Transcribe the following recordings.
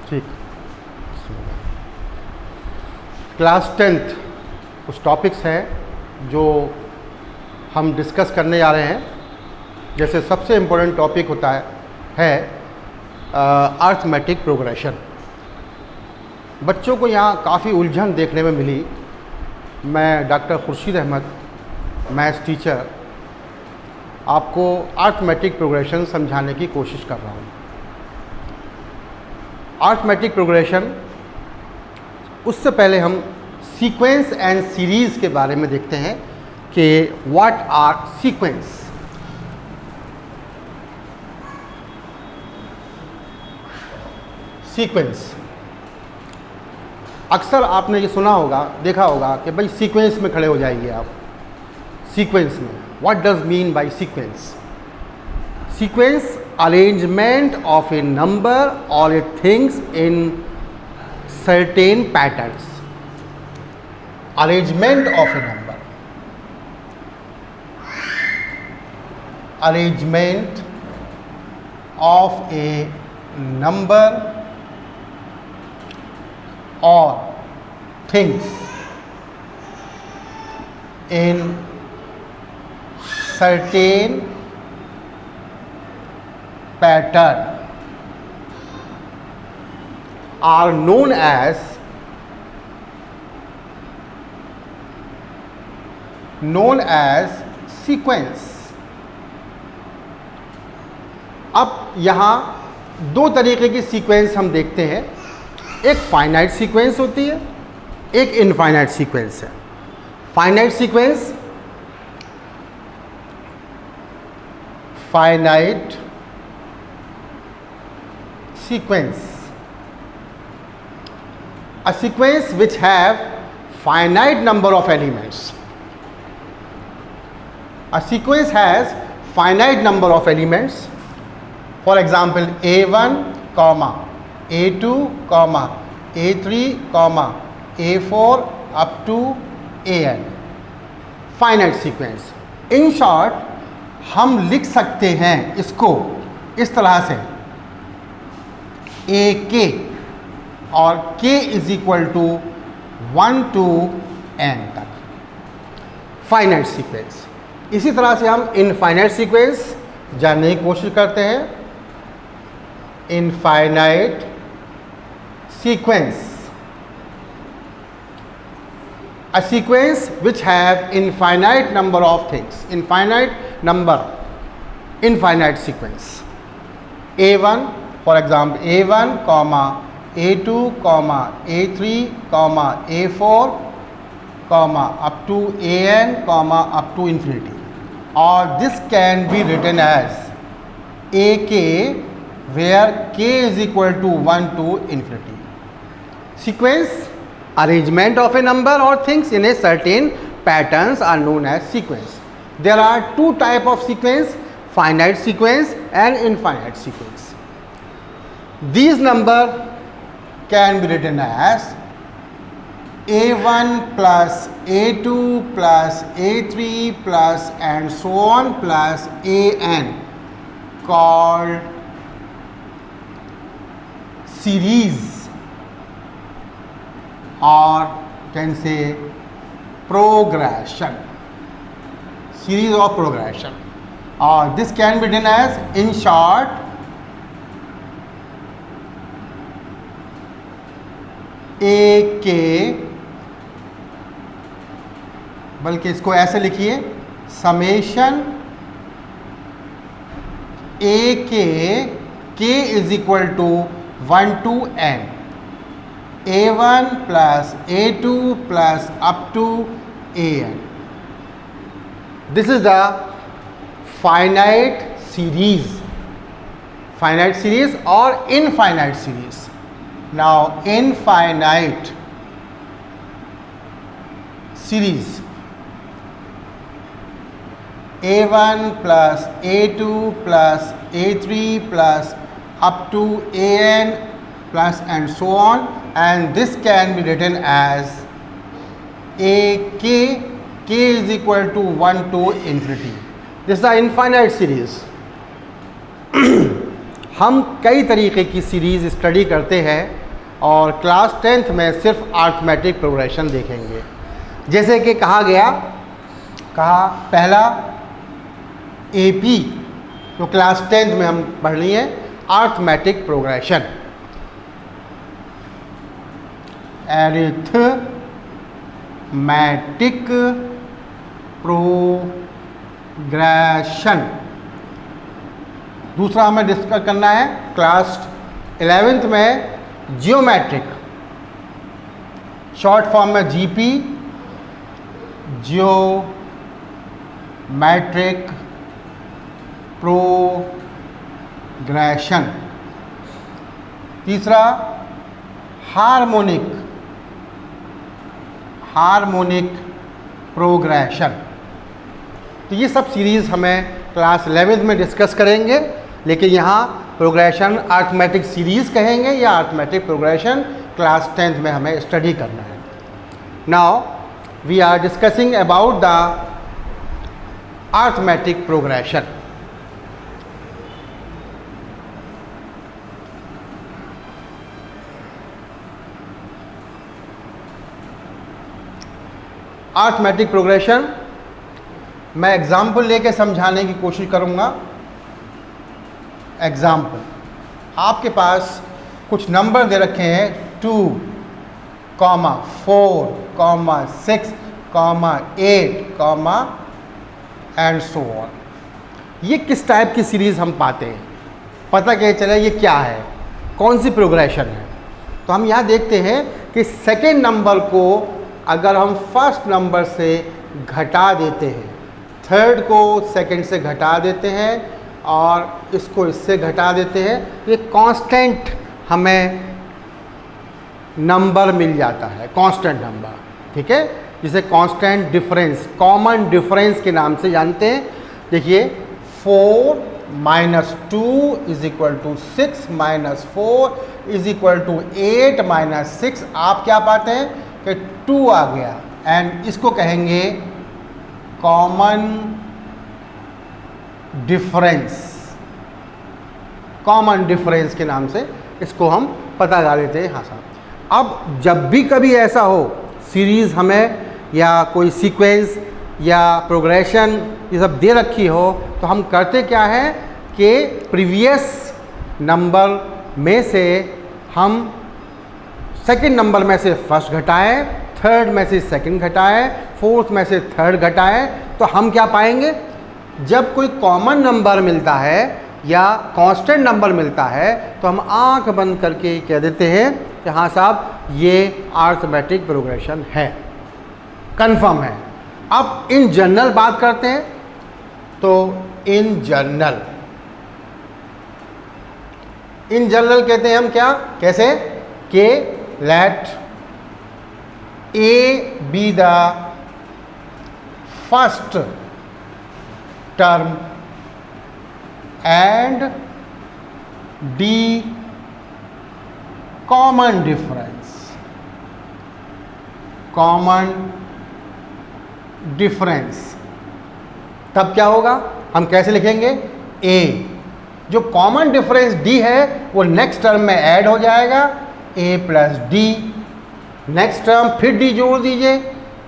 ठीक। Class 10th कुछ topics हैं जो हम डिस्कस करने जा रहे हैं। जैसे सबसे इम्पोर्टेंट टॉपिक होता है अर्थमेटिक प्रोग्रेशन। बच्चों को यहाँ काफ़ी उलझन देखने में मिली। मैं doctor Khurshid Ahmad, maths teacher, आपको अर्थमेटिक प्रोग्रेशन समझाने की कोशिश कर रहा हूँ। अर्थमेटिक प्रोग्रेशन, उससे पहले हम सीक्वेंस एंड सीरीज़ के बारे में देखते हैं कि व्हाट आर सीक्वेंस। सीक्वेंस अक्सर आपने ये सुना होगा, देखा होगा कि भाई सीक्वेंस में खड़े हो जाइए आप। सीक्वेंस में what does mean by sequence? Sequence arrangement of a number or a things in certain patterns. Arrangement of a number. Arrangement of a number or things in certain pattern are known as sequence. अब यहाँ दो तरीके की sequence हम देखते हैं। एक finite sequence होती है, एक इनफाइनाइट सीक्वेंस है। Finite sequence, finite sequence, a sequence which have finite number of elements. A sequence has finite number of elements. For example, A1, A2, A3, A4 up to An. Finite sequence. In short, हम लिख सकते हैं इसको इस तरह से, ए K और K is equal to 1 to n तक। Finite sequence. इसी तरह से हम इनफाइनाइट सीक्वेंस जानने की कोशिश करते हैं। Infinite sequence, a sequence which have infinite number of things. Infinite sequence. A1, for example, A1, A2, A3, A4, up to An, up to infinity. Or this can be written as AK, where k is equal to 1 to infinity. Sequence, arrangement of a number or things in a certain patterns are known as sequence. There are two types of sequence, finite sequence and infinite sequence. These numbers can be written as A1 plus A2 plus A3 plus and so on plus An, called series, or can say progression. Series of progression. Or this can be written as, in short, A K, बल्कि इसको ऐसे लिखिए, summation A K is equal to 1 to n, A1 plus A2 plus up to An. This is the finite series or infinite series. Now, infinite series, A1 plus A2 plus A3 plus up to An plus and so on, and this can be written as AK, k is equal to 1 to infinity. This is the infinite series. हम कई तरीके की series study करते हैं और class 10th में सिर्फ arithmetic progression देखेंगे। जैसे कि कहा पहला AP तो क्लास 10th में हम पढ़ लिए अरिथमेटिक प्रोग्रेशन, अरिथमेटिक प्रोग्रेशन। दूसरा हमें डिस्कस करना है क्लास 11th में जियोमेट्रिक, शॉर्ट फॉर्म में GP, जियोमेट्रिक प्रोग्रेशन। तीसरा हार्मोनिक प्रोग्रेशन। तो ये सब सीरीज़ हमें क्लास 11th में डिस्कस करेंगे, लेकिन यहाँ प्रोग्रेशन अरिथमेटिक सीरीज़ कहेंगे या अरिथमेटिक प्रोग्रेशन क्लास 10th में हमें स्टडी करना है। Now we are discussing about the arithmetic progression. Arithmetic progression मैं एग्जाम्पल लेके समझाने की कोशिश करूँगा। एग्जाम्पल, आपके पास कुछ नंबर दे रखे हैं 2, 4, 6, 8, एंड सो ऑन। ये किस टाइप की सीरीज़ हम पाते हैं, पता क्या चले ये क्या है, कौन सी प्रोग्रेशन है। तो हम यहाँ देखते हैं कि सेकेंड नंबर को अगर हम फर्स्ट नंबर से घटा देते हैं, थर्ड को सेकंड से घटा देते हैं और इसको इससे घटा देते हैं, ये कांस्टेंट हमें नंबर मिल जाता है, कांस्टेंट नंबर, ठीक है, जिसे कांस्टेंट डिफरेंस, कॉमन डिफरेंस के नाम से जानते हैं। देखिए 4 - 2 = 6 - 4 = 8 - 6। आप क्या पाते हैं कि 2 आ गया, एंड इसको कहेंगे कॉमन डिफरेंस। कॉमन डिफरेंस के नाम से इसको हम पता लगा लेते हैं। हाँ साहब, अब जब भी कभी ऐसा हो सीरीज़ हमें या कोई सीक्वेंस या प्रोग्रेशन ये सब दे रखी हो, तो हम करते क्या है कि प्रीवियस नंबर में से हम सेकंड नंबर में से फर्स्ट घटाएं, थर्ड में से सेकंड घटाएं, फोर्थ में से थर्ड घटाएं, तो हम क्या पाएंगे, जब कोई कॉमन नंबर मिलता है या कांस्टेंट नंबर मिलता है तो हम आंख बंद करके कह देते हैं कि हाँ साहब ये अरिथमेटिक प्रोग्रेशन है, कंफर्म है। अब इन जनरल बात करते हैं, तो इन जनरल कहते हैं हम क्या, कैसे कि late A be the first term and D common difference। तब क्या होगा, हम कैसे लिखेंगे, A जो कॉमन डिफरेंस D है वो नेक्स्ट टर्म में ऐड हो जाएगा, A + D, नेक्स्ट टर्म फिर D जोड़ दीजिए,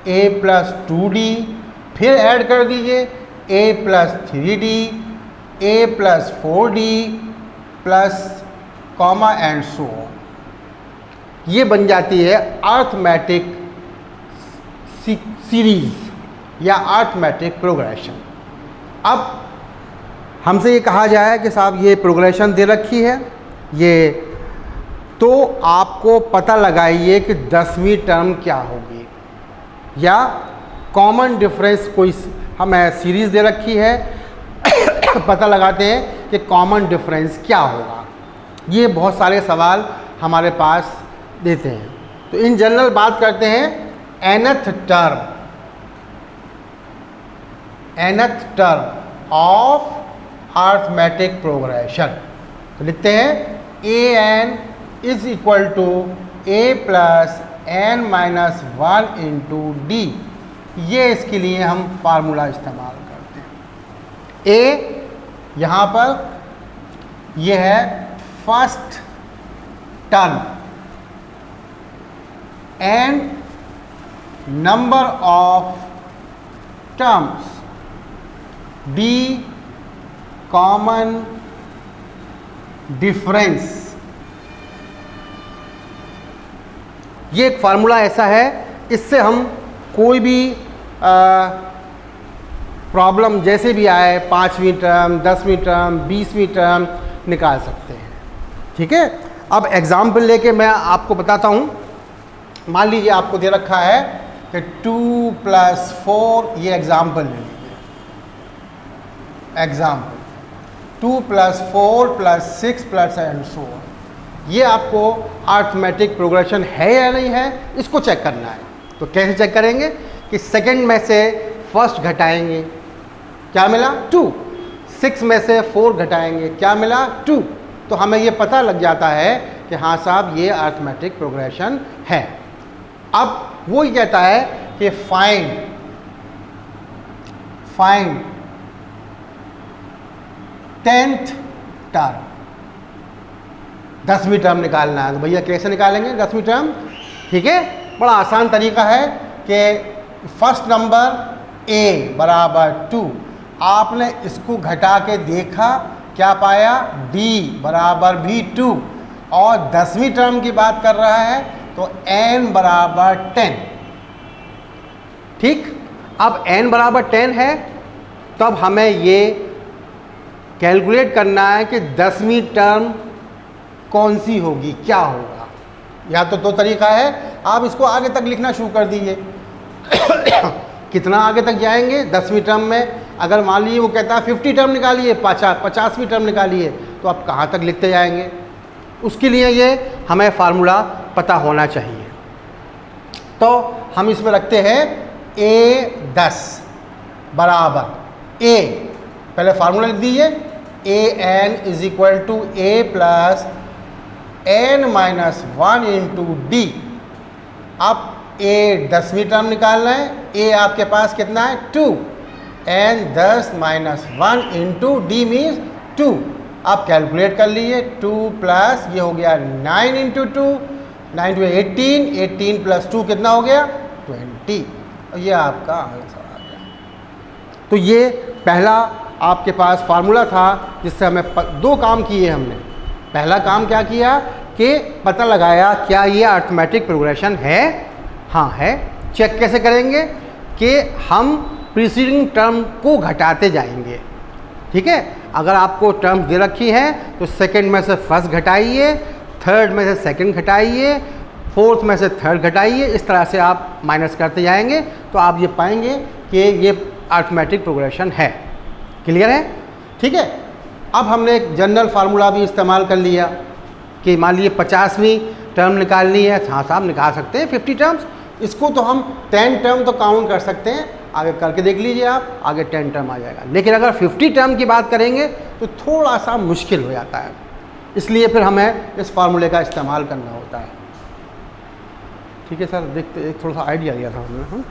A + 2D, फिर ऐड कर दीजिए A + 3D, A + 4D plus comma and so on. ये बन जाती है अरिथमेटिक सीरीज़ या अरिथमेटिक प्रोग्रेशन। अब हमसे ये कहा जाए कि साहब ये प्रोग्रेशन दे रखी है ये, तो आपको पता लगाइए कि 10वीं टर्म क्या होगी, या कॉमन डिफरेंस कोई हमें सीरीज़ दे रखी है पता लगाते हैं कि कॉमन डिफरेंस क्या होगा। ये बहुत सारे सवाल हमारे पास देते हैं। तो इन जनरल बात करते हैं nth term of arithmetic progression. तो लिखते हैं an is equal to a plus n minus 1 into d। ये इसके लिए हम फार्मूला इस्तेमाल करते हैं। a यहाँ पर ये है first term and number of terms, D common difference. ये एक फार्मूला ऐसा है, इससे हम कोई भी प्रॉब्लम जैसे भी आए, 5वीं टर्म, 10वीं टर्म, 20वीं टर्म निकाल सकते हैं। ठीक है, अब एग्जाम्पल लेके मैं आपको बताता हूँ। मान लीजिए आपको दे रखा है कि 2 + 4, ये एग्जाम्पल ले लीजिए, एग्जाम्पल 2 + 4 + 6 + and so on। ये आपको अरिथमेटिक प्रोग्रेशन है या नहीं है, इसको चेक करना है। तो कैसे चेक करेंगे कि सेकंड में से फर्स्ट घटाएंगे, क्या मिला 2, 6 में से 4 घटाएंगे, क्या मिला 2। तो हमें ये पता लग जाता है कि हाँ साहब ये अरिथमेटिक प्रोग्रेशन है। अब वो ही कहता है कि फाइंड 10th टर्म, 10वीं टर्म निकालना है। तो भैया कैसे निकालेंगे 10वीं टर्म? ठीक है, बड़ा आसान तरीका है कि फर्स्ट नंबर a बराबर 2, आपने इसको घटा के देखा, क्या पाया, d बराबर भी 2, और 10वीं टर्म की बात कर रहा है तो n बराबर 10। ठीक, अब n बराबर 10 है, तब हमें ये कैलकुलेट करना है कि 10वीं टर्म कौन सी होगी, क्या होगा। या तो दो तरीका है, आप इसको आगे तक लिखना शुरू कर दीजिए। कितना आगे तक जाएंगे 10वीं टर्म में? अगर मान लीजिए वो कहता है 50 टर्म निकालिए, 50वीं टर्म निकालिए, तो आप कहाँ तक लिखते जाएंगे? उसके लिए ये हमें फार्मूला पता होना चाहिए। तो हम इसमें रखते हैं a10 बराबर a, पहले फार्मूला लिख दीजिए, an = a + n - 1 × d। अब a 10वीं टर्म निकालना है, a आपके पास कितना है 2, n 10 - 1 × d मीन्स 2। आप कैलकुलेट कर लीजिए, 2 प्लस ये हो गया 9 × 2, 9 × 18, 18 + 2 कितना हो गया 20, और ये आपका आंसर आ गया। तो ये पहला आपके पास फार्मूला था जिससे हमें दो काम किए हमने। पहला काम क्या किया कि पता लगाया क्या ये अरिथमेटिक प्रोग्रेशन है, हाँ है। चेक कैसे करेंगे कि हम प्रीसीडिंग टर्म को घटाते जाएंगे। ठीक है, अगर आपको टर्म्स दे रखी है तो सेकंड में से फर्स्ट घटाइए, थर्ड में से सेकंड घटाइए, फोर्थ में से थर्ड घटाइए, इस तरह से आप माइनस करते जाएंगे तो आप ये पाएंगे कि ये अरिथमेटिक प्रोग्रेशन है। क्लियर है? ठीक है, अब हमने एक जनरल फार्मूला भी इस्तेमाल कर लिया कि मान लीजिए 50वीं टर्म निकालनी है, हाँ साहब निकाल सकते हैं 50 टर्म्स। इसको तो हम 10 टर्म तो काउंट कर सकते हैं, आगे करके देख लीजिए आप, आगे 10 टर्म आ जाएगा। लेकिन अगर 50 टर्म की बात करेंगे तो थोड़ा सा मुश्किल हो जाता है, इसलिए फिर हमें इस फार्मूले का इस्तेमाल करना होता है। ठीक है सर, देखते एक थोड़ा सा आइडिया दिया था हमने।